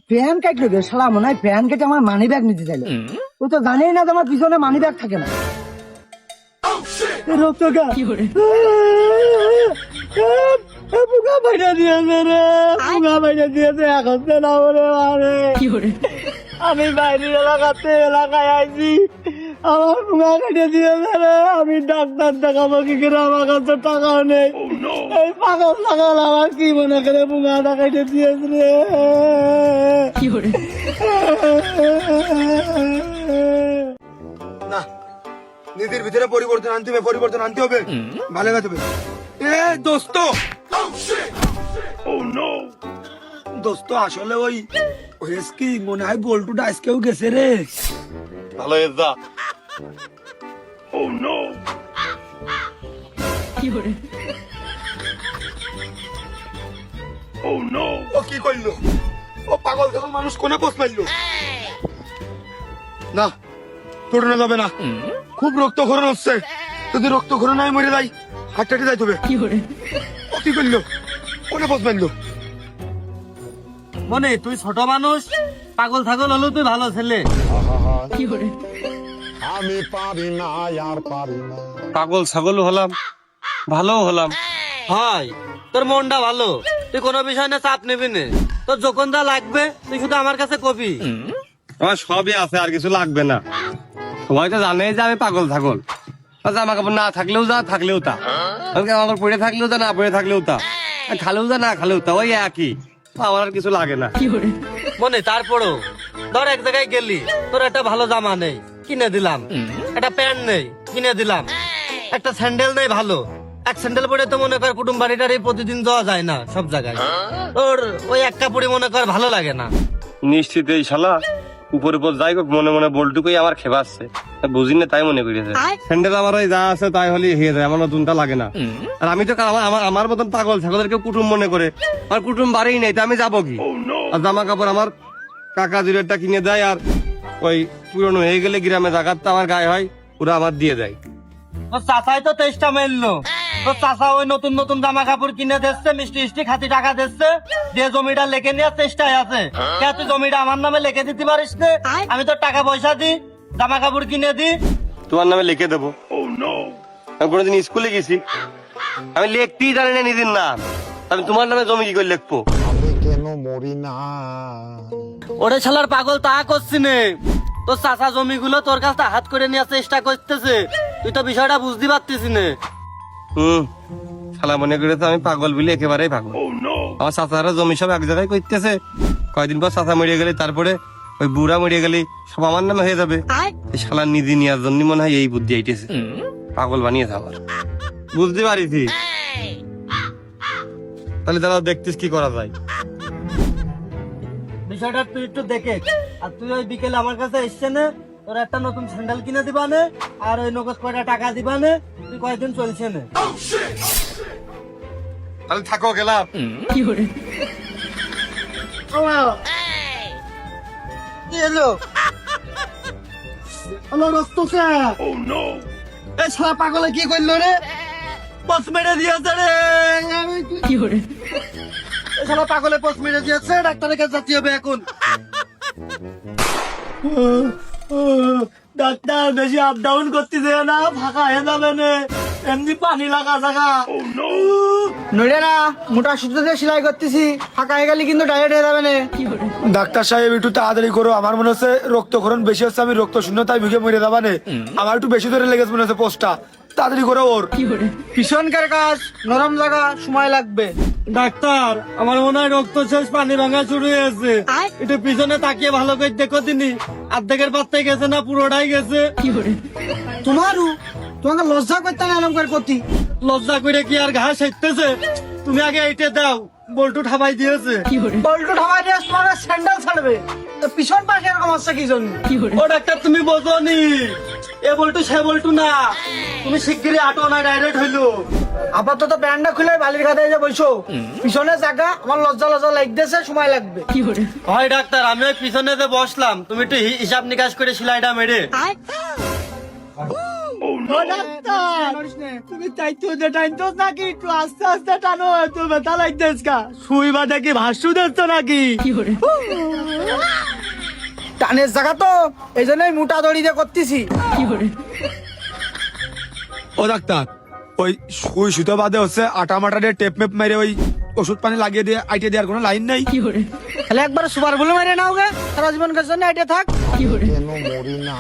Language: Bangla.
ফ্যান কাটলো গে শালা, মনে হয় ফ্যান কেটে আমার মানি ব্যাগ নিতে চাইলো। ও তো জানেই না যে আমার পিছনে মানি ব্যাগ থাকে না। আমি বাইরের এলাকায় আইছি, আমার পুঙ্গা কেটে দিয়েছে রে। আমি ডাক্তার দেখাবো কি করে, আমার কাছে টাকাও নেই। এই পাগল পাগল আমার কি মনে করে পুঙ্গাটা কেটে দিয়েছে রে। না, নীতির ভিতরে পরিবর্তন আনতে হবে, পরিবর্তন আনতে হবে, ভালো হতে হবে। এ দোস্ত, দোস্ত আসলে ওই কি মনে হয় বল্টুটা আজকেও গেছে রে। ভালো যা। ও কি করলো? ও পাগল যখন মানুষ কোনে পোষ মারলো। না, তোড়ানো যাবে না, খুব রক্তক্ষরণ হচ্ছে। যদি রক্তক্ষরণ নাই মরে যাই, হাটটাটি যাইতে হবে। ও কি করলো? কোনে পোষ মারলো? মনে তুই ছোট মানুষ, পাগল ছাগল হলো তুই ভালো ছেলে। আমি পারি না আর পারি না। পাগল ছাগল হলাম, ভালো হলাম। হয় তোর মনটা ভালো, তুই কোনো বিষয় না চাপ নিবি না। তোর যখন যা লাগবে তুই শুধু আমার কাছে কবি। আমার সবই আছে, আর কিছু লাগবে না। সবাই তো জানে যে আমি পাগল ছাগল। জামা কাপড় না থাকলেও যা, থাকলেও তা। আমার পড়ে থাকলেও তা, না পড়ে থাকলেও তা। খালেও যা, না খালেও তা, ওই একই। আমার আর কিছু লাগে না। মনে তারপরও ধর এক জায়গায় গেলি, তোর একটা ভালো জামা নেই, কিনে দিলাম। একটা প্যান্ট নেই, কিনে দিলাম। একটা স্যান্ডেল নেই ভালো, এক স্যান্ডেল পরে তো মনে কর কুটুম বাড়িটার প্রতিদিন যাওয়া যায় না সব জায়গায়। তোর ওই এক কাপড়ে মনে কর ভালো লাগে না। নিশ্চিত এই শালা উপর উপর যাই হোক মনে মনে বলটুকুই আমার খেপাচ্ছে, বুঝি না তাই মনে করেছে। স্যান্ডেল আমার ওই যা আছে তাই হলে হয়ে যায়, আমার নতুনটা লাগে না। আর আমি তো আমার মতন পাগল ছাগলদেরকে কুটুম মনে করে, আমার কুটুম বাড়ি নেই, তা আমি যাবো কি? আর জামা কাপড় আমার কাকা জুড়েরটা কিনে দেয়, আর ওই পুরনো হয়ে গেলে গ্রামে জায়গাটা আমার গায়ে হয়, ওরা আমার দিয়ে দেয়। তোর চাচাই তো 23টা মেললো। তোর চাচা ওই নতুন নতুন জামা কাপড় কিনে দিচ্ছে, মিষ্টি মিষ্টি খাতি টাকা দিচ্ছে, দিয়ে জমিটা লেখে নেওয়ার চেষ্টায় আছে। কে তুই জমিটা আমার নামে লিখে দিতে পারিস না? আমি তোর টাকা পয়সা দি, জামা কাপড় কিনে দি। তোমার নামে লিখে দেবো? আমি কোনোদিন স্কুলে গেছি? আমি লিখতেই জানি না নিজের নাম, আমি তোমার নামে জমি কি করে লিখবো? আমি কেন মরি না? ওরে শালার পাগল তা করছি নে। তোর চাচা জমিগুলো তোর কাছে হাত করে নেওয়ার চেষ্টা করতেছে, তুই তো বিষয়টা বুঝতে পারতিস না। শালা মনে করে তো আমি পাগল বলি একেবারেই পাগল। আমার চাচারা জমি সব এক জায়গায় করতেছে, কয়দিন পর চাচা মরিয়ে গেলে, তারপরে ওই বুড়া মরিয়ে গেলে সব আমার নামে হয়ে যাবে। এই শালা নিধি নেওয়ার জন্য মনে হয় এই বুদ্ধি আইতেছে, পাগল বানিয়েছে আবার। বুঝতে পারিছি, তাহলে দাঁড়াও দেখতিস কি করা যায়। বিষয়টা তুই একটু দেখে, আর তুই ওই বিকেলে আমার কাছে এসছে না, তোর একটা নতুন স্যান্ডেল কিনে দিবা নে, আর ওই নগদ কয়টা টাকা দিবা নে, তুই কয়েকদিন চলছে না। তাহলে থাকো, গেলাম। কি হলো? হলো রক্ত কে? এই শালা পাগলে কি করলো রে? পথ মেরে দিয়েছে রে। এই শালা পাগলে পোস্ট মেরে দিয়েছে, ডাক্তারের কাছে যেতে হবে এখন। ডাক্তার বেশি আপ ডাউন করতেছে না, ফাঁকা হয়ে যাবে না, এমনি পানি লাগা জায়গা। নইলে না, মোটা সুতো দিয়ে সেলাই করতেছি, ফাঁকা হয়ে গেলে কিন্তু ডাইরেক্ট হয়ে যাবে না। ডাক্তার সাহেব একটু তাড়াতাড়ি করো, আমার মনে হচ্ছে রক্তক্ষরণ বেশি হচ্ছে, আমি রক্ত শূন্যতায় ভুগে মরে যাবা নে। আমার একটু বেশি ধরে লেগেছে মনে হচ্ছে পোস্টটা, তাড়াতাড়ি করো ওর। ভীষণকার কাজ, নরম জায়গা, সময় লাগবে। ডাক্তার আমার মনে হয় রক্ত শেষ, পানি ভাঙা শুরু হয়েছে। একটু পিছনে তাকিয়ে ভালো করে দেখো, তিনি অর্ধেকের পাত্তায় গেছে না পুরোটাই গেছে? তোমারও তোমাকে লজ্জা করতে না এরকম করে করতি। লজ্জা করে কি আর ঘাস হেঁটতেছে? তুমি আগে এইটা দাও, বল্টু ঠাবাই দিয়েছে। বল্টু ঠামাই দিয়ে তোমার স্যান্ডেল ছাড়বে, তো পিছন পাশে এরকম হচ্ছে কি জন্য? ও ডাক্তার তুমি বোঝনি, এ বল্টু সে বল্টু না, তুমি শিগগিরই আটো না, ডাইরেক্ট হইলো। আপাতত ব্যান্ডটা খুলে বালির খাতায় যে বসো, পিছনে জায়গা, আমার লজ্জা লজ্জা লাগতেছে, সময় লাগবে। হয় ডাক্তার, আমি ওই পিছনে যে বসলাম, তুমি একটু হিসাব নিকাশ করে সেলাইটা মেরে। ও ডাক্তার তুমি চাইতো যে টাইতো নাকি একটু আস্তে আস্তে টানো তো ব্যথা লাগতেছ কা সুই বাটা কি ভাসু দিচ্ছ নাকি টানের জায়গা তো এই জন্যই মোটা দড়ি দিয়ে করতেছি। ও ডাক্তার ওই সুই সুতো বাদে হচ্ছে আটা মাটা দিয়ে টেপ মেপ মেরে ওই ওষুধ পানি লাগিয়ে দিয়ে আইটে দেওয়ার কোনো লাইন নাই? তাহলে একবার সুপার বলে মেরে নাও গে, সারা জীবনকার জন্য এটা থাক। কেন মরি না